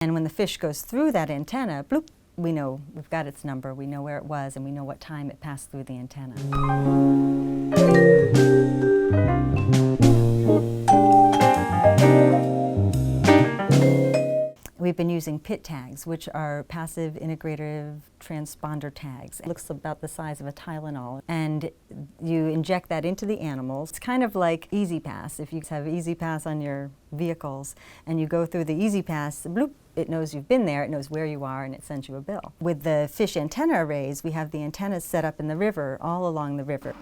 And when the fish goes through that antenna, bloop, we know we've got its number, we know where it was, and we know what time it passed through the antenna. We've been using pit tags, which are passive integrative transponder tags. It looks about the size of a Tylenol, and you inject that into the animals. It's kind of like Easy Pass. If you have Easy Pass on your vehicles and you go through the Easy Pass, bloop, it knows you've been there, it knows where you are, and it sends you a bill. With the fish antenna arrays, we have the antennas set up in the river, all along the river.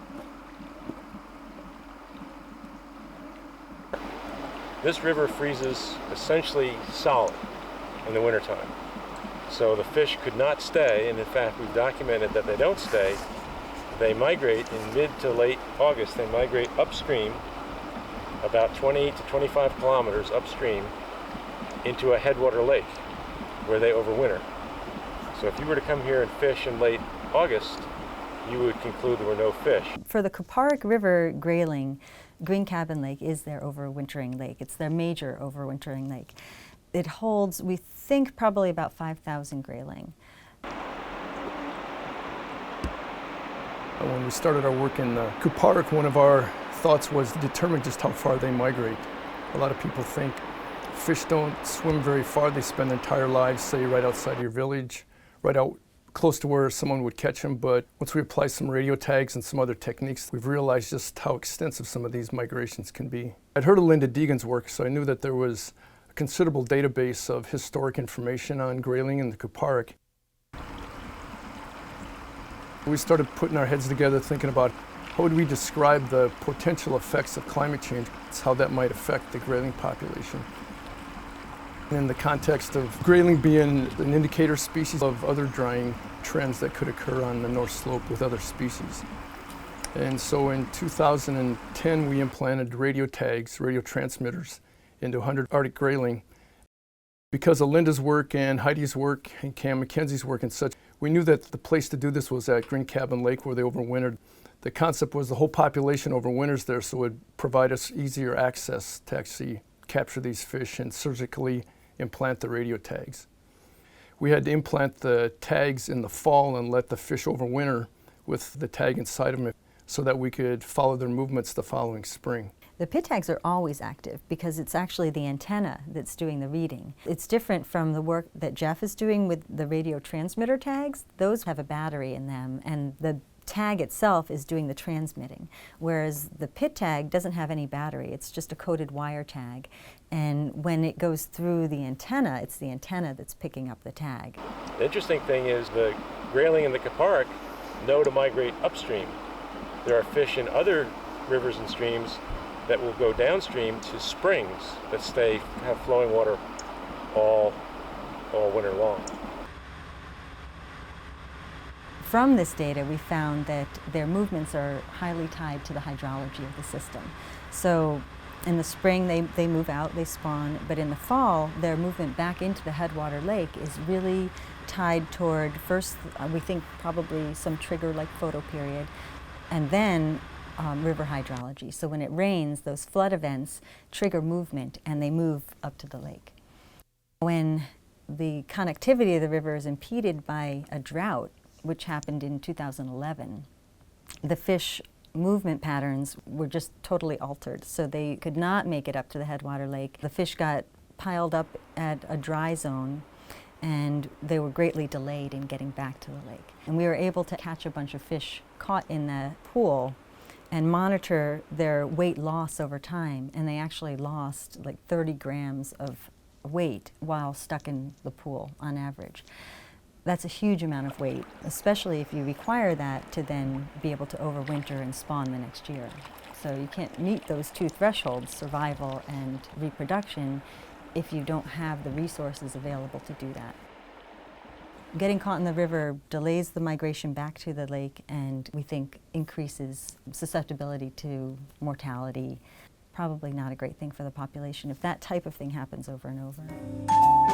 This river freezes essentially solid in the wintertime. So the fish could not stay, and in fact we've documented that they don't stay. They migrate in mid to late August. They migrate upstream about 20 to 25 kilometers upstream into a headwater lake where they overwinter. So if you were to come here and fish in late August, you would conclude there were no fish. For the Kuparic River Grayling, Green Cabin Lake is their overwintering lake. It's their major overwintering lake. It holds, we think, probably about 5,000 grayling. When we started our work in Kuparic, one of our thoughts was to determine just how far they migrate. A lot of people think fish don't swim very far. They spend their entire lives, say, right outside your village, right out close to where someone would catch them. But once we apply some radio tags and some other techniques, we've realized just how extensive some of these migrations can be. I'd heard of Linda Deegan's work, so I knew that there was a considerable database of historic information on grayling in the Kuparic. We started putting our heads together thinking about how would we describe the potential effects of climate change, how that might affect the grayling population. In the context of grayling being an indicator species of other drying trends that could occur on the North Slope with other species. And so in 2010 we implanted radio tags, radio transmitters, into 100 Arctic grayling. Because of Linda's work and Heidi's work and Cam McKenzie's work and such, we knew that the place to do this was at Green Cabin Lake where they overwintered. The concept was the whole population overwinters there, so it would provide us easier access to actually capture these fish and surgically implant the radio tags. We had to implant the tags in the fall and let the fish overwinter with the tag inside of them so that we could follow their movements the following spring. The pit tags are always active because it's actually the antenna that's doing the reading. It's different from the work that Jeff is doing with the radio transmitter tags. Those have a battery in them, and the tag itself is doing the transmitting, whereas the pit tag doesn't have any battery. It's just a coated wire tag, and when it goes through the antenna, it's the antenna that's picking up the tag. The interesting thing is the grayling and the Kuparic know to migrate upstream. There are fish in other rivers and streams that will go downstream to springs that have flowing water all winter long. From this data, we found that their movements are highly tied to the hydrology of the system. So in the spring, they move out, they spawn, but in the fall, their movement back into the headwater lake is really tied toward, first, we think probably some trigger-like photoperiod, and then river hydrology. So when it rains, those flood events trigger movement and they move up to the lake. When the connectivity of the river is impeded by a drought, which happened in 2011, the fish movement patterns were just totally altered. So they could not make it up to the headwater lake. The fish got piled up at a dry zone and they were greatly delayed in getting back to the lake. And we were able to catch a bunch of fish caught in the pool and monitor their weight loss over time, and they actually lost like 30 grams of weight while stuck in the pool on average. That's a huge amount of weight, especially if you require that to then be able to overwinter and spawn the next year. So you can't meet those two thresholds, survival and reproduction, if you don't have the resources available to do that. Getting caught in the river delays the migration back to the lake and we think increases susceptibility to mortality. Probably not a great thing for the population if that type of thing happens over and over.